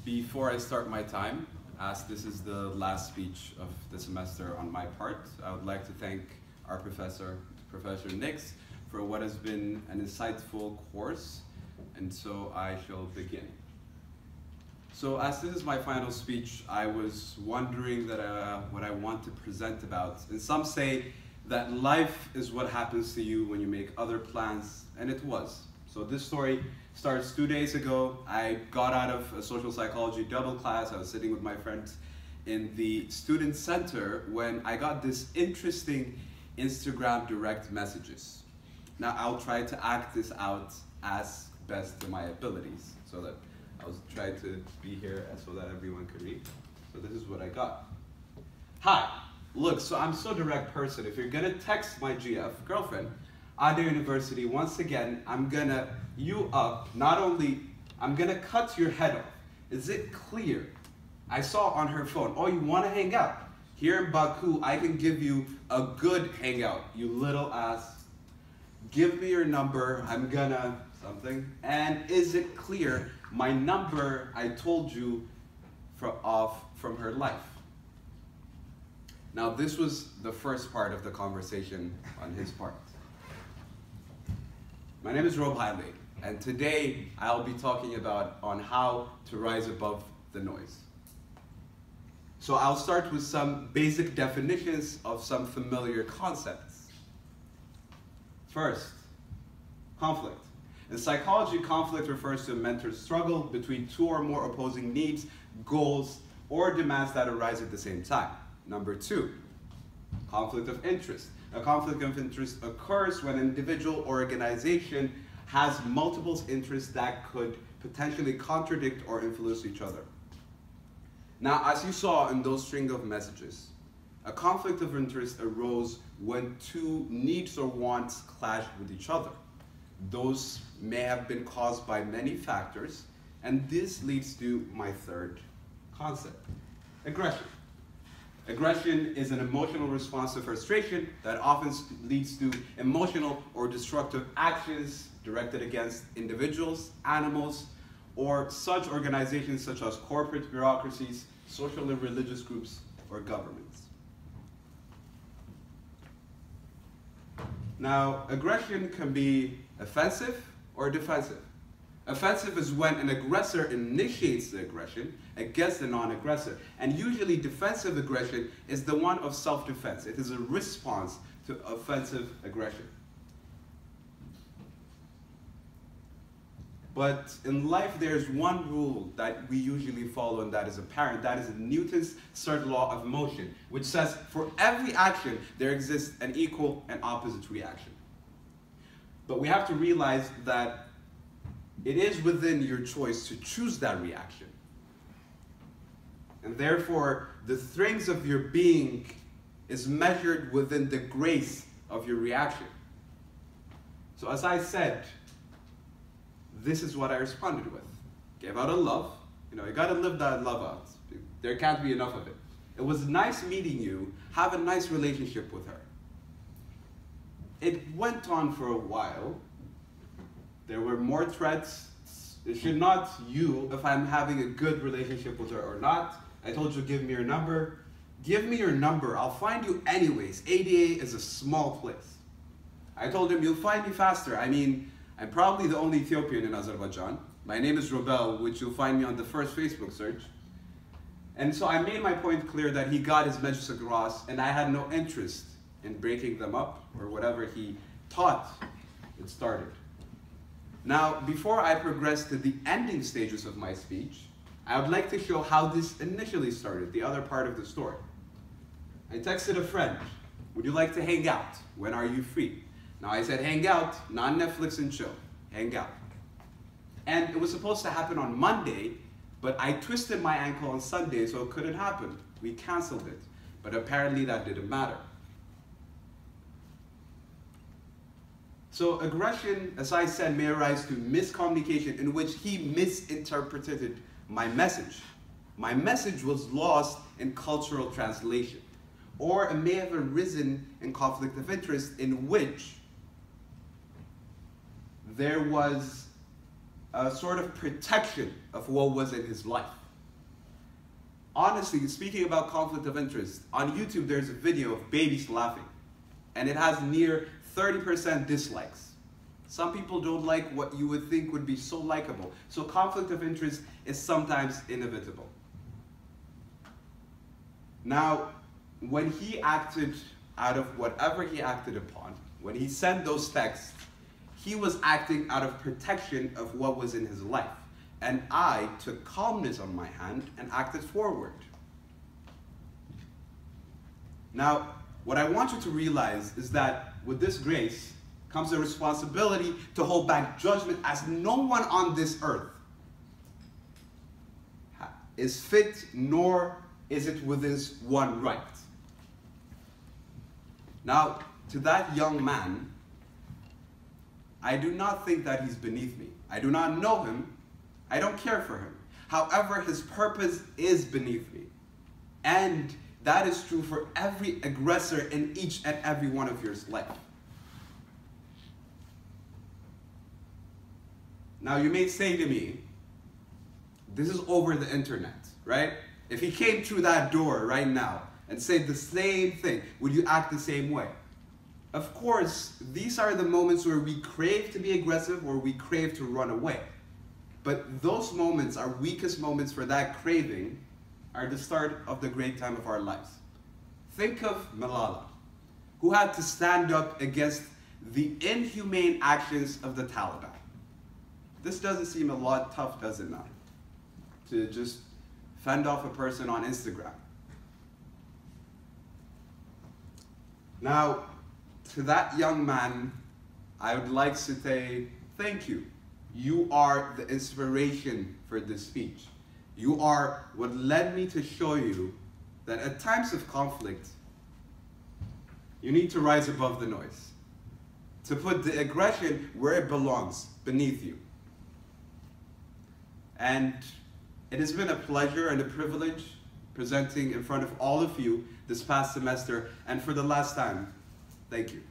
Before I start my time, as this is the last speech of the semester on my part, I would like to thank our professor, Professor Nix, for what has been an insightful course, and so I shall begin. So as this is my final speech, I was wondering what I want to present about. And some say that life is what happens to you when you make other plans, and it was. So this story starts 2 days ago. I got out of a social psychology double class. I was sitting with my friends in the student center when I got this interesting Instagram direct messages. Now I'll try to act this out as best to my abilities, so that I'll try to be here so that everyone could read. So this is what I got. Hi, look, so I'm so direct person. If you're gonna text my GF, girlfriend, at the university, once again, I'm gonna I'm gonna cut your head off. Is it clear? I saw on her phone, oh, you wanna hang out? Here in Baku, I can give you a good hangout, you little ass. Give me your number, I'm gonna something. And is it clear? My number, I told you, from her life. Now this was the first part of the conversation on his part. My name is Haile, and today I'll be talking about on how to rise above the noise. So I'll start with some basic definitions of some familiar concepts. First, conflict. In psychology, conflict refers to a mental struggle between two or more opposing needs, goals, or demands that arise at the same time. Number two, conflict of interest. A conflict of interest occurs when an individual or organization has multiple interests that could potentially contradict or influence each other. Now, as you saw in those string of messages, a conflict of interest arose when two needs or wants clash with each other. Those may have been caused by many factors, and this leads to my third concept, aggression. Aggression is an emotional response to frustration that often leads to emotional or destructive actions directed against individuals, animals, or such organizations such as corporate bureaucracies, social and religious groups, or governments. Now, aggression can be offensive or defensive. Offensive is when an aggressor initiates the aggression against the non-aggressor. And usually defensive aggression is the one of self-defense. It is a response to offensive aggression. But in life, there's one rule that we usually follow, and that is apparent. That is Newton's third law of motion, which says for every action, there exists an equal and opposite reaction. But we have to realize that it is within your choice to choose that reaction. And therefore, the strength of your being is measured within the grace of your reaction. So as I said, this is what I responded with. Gave out a love. You gotta live that love out. There can't be enough of it. It was nice meeting you. Have a nice relationship with her. It went on for a while. There were more threats. It should not you if I'm having a good relationship with her or not. I told you, give me your number. Give me your number. I'll find you anyways. ADA is a small place. I told him, you'll find me faster. I mean, I'm probably the only Ethiopian in Azerbaijan. My name is Robel, which you'll find me on the first Facebook search. And so I made my point clear that he got his messages across, and I had no interest in breaking them up or whatever he thought it started. Now, before I progress to the ending stages of my speech, I would like to show how this initially started, the other part of the story. I texted a friend, would you like to hang out? When are you free? Now I said hang out, not Netflix and chill, hang out. And it was supposed to happen on Monday, but I twisted my ankle on Sunday, so it couldn't happen. We canceled it, but apparently that didn't matter. So aggression, as I said, may arise to miscommunication in which he misinterpreted my message. My message was lost in cultural translation. Or it may have arisen in conflict of interest in which there was a sort of protection of what was in his life. honestly, speaking about conflict of interest, on YouTube there's a video of babies laughing, and it has near 30% dislikes. Some people don't like what you would think would be so likable. So conflict of interest is sometimes inevitable. Now, when he acted out of whatever he acted upon, when he sent those texts, he was acting out of protection of what was in his life. And I took calmness on my hand and acted forward. Now, what I want you to realize is that with this grace comes a responsibility to hold back judgment, as no one on this earth is fit, nor is it within one right. Now, to that young man, I do not think that he's beneath me. I do not know him. I don't care for him. However, his purpose is beneath me. And that is true for every aggressor in each and every one of your life. Now, you may say to me, this is over the internet, right? If he came through that door right now and said the same thing, would you act the same way? Of course, these are the moments where we crave to be aggressive or we crave to run away. But those moments, our weakest moments for that craving, are the start of the great time of our lives. Think of Malala, who had to stand up against the inhumane actions of the Taliban. This doesn't seem a lot tough, does it not? To just fend off a person on Instagram. Now, to that young man, I would like to say thank you. You are the inspiration for this speech. You are what led me to show you that at times of conflict, you need to rise above the noise, to put the aggression where it belongs, beneath you. And it has been a pleasure and a privilege presenting in front of all of you this past semester, and for the last time, thank you.